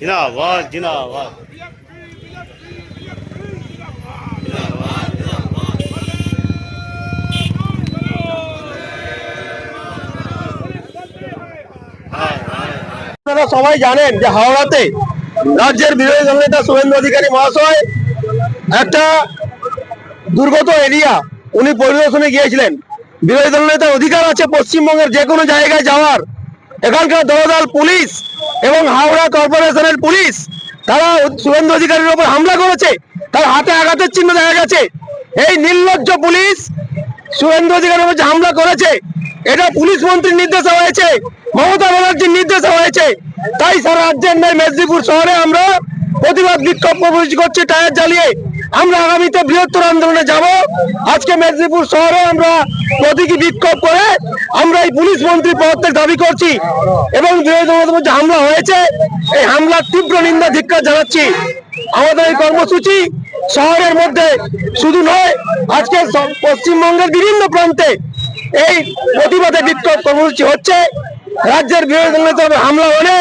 जिंदाबाद जिंदाबाद। আপনারা সবাই জানেন যে হাওড়াতে রাজ্যের বিরোধী দলনেতা শুভেন্দু অধিকারী মহাশয় একটা দুর্গত এরিয়া উনি পরিদর্শনে গিয়েছিলেন। বিরোধী দলনেতার অধিকার আছে পশ্চিমবঙ্গের যে কোনো জায়গায় যাওয়ার। এখানকার দলদল পুলিশ এবং হাওড়া কর্পোরেশনের পুলিশ তারা শুভেন্দু অধিকারীর উপর হামলা করেছে, তার হাতে আঘাতের চিহ্ন দেখা গেছে। এই নির্লজ্জ পুলিশ শুভেন্দু অধিকারীর উপর হামলা করেছে, এটা পুলিশ মন্ত্রীর নির্দেশে হয়েছে, মমতা ব্যানার্জির নির্দেশে হয়েছে। তাই সারা রাজ্যের নয় মেদিনীপুর শহরে আমরা প্রতিবাদ বিক্ষোভ কর্মসূচি করছি টায়ার জ্বালিয়ে। আমরা আগামীতে বৃহত্তর আন্দোলনে যাব। আজকে মেদিনীপুর শহরে আমরা প্রতীকী বিক্ষোভ করে আমরা এই পুলিশ মন্ত্রী পদত্যাগ দাবি করছি এবং বিরোধী দলের মধ্যে হামলা হয়েছে, এই হামলার তীব্র নিন্দা ধিক্কার জানাচ্ছি। আমাদের এই কর্মসূচি শহরের মধ্যে শুধু নয়, আজকে পশ্চিমবঙ্গের বিভিন্ন প্রান্তে এই প্রতিবাদে বিক্ষোভ কর্মসূচি হচ্ছে। রাজ্যের বিরোধী দলের উপর হামলা হলে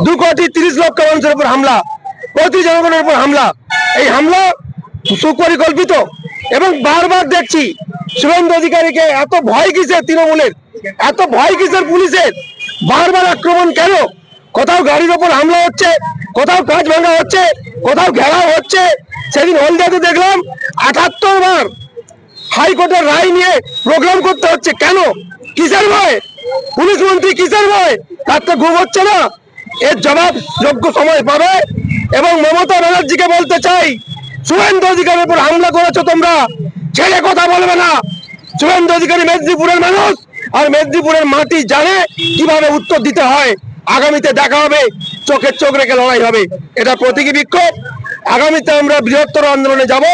2,30,00,000 মানুষের উপর হামলা, প্রতি জনগণের উপর হামলা। এই হামলা সুপরিকল্পিত এবং বারবার দেখছি শুভেন্দু অধিকারীকে এত ভয় কিসের তৃণমূলের, এত ভয় কিসের পুলিশের, বারবার আক্রমণ কেন? কোথাও গাড়ির ওপর হামলা হচ্ছে, কোথাও কাঁচ ভাঙা হচ্ছে, কোথাও ঘেরাও হচ্ছে। সেদিন হলদিয়াতে দেখলাম 78 বার হাইকোর্টের রায় নিয়ে প্রোগ্রাম করতে হচ্ছে। কেন? কিসের ভয়? পুলিশ মন্ত্রী কিসের ভয়? তার তো ঘুম হচ্ছে না। এর জবাব যোগ্য সময় পাবে। এবং মমতা ব্যানার্জিকে বলতে চাই, শুভেন্দু অধিকারীর উপর হামলা করেছো তোমরা, ছেড়ে কথা বলবে না। শুভেন্দু অধিকারী মেদিনীপুরের মানুষ আর মেদিনীপুরের মাটি জানে কিভাবে উত্তর দিতে হয়। আগামীতে দেখা হবে, চোখের চোখ রেখে লড়াই হবে। এটা প্রতীকী বিক্ষোভ। আগামীতে আমরা বৃহত্তর আন্দোলনে যাব।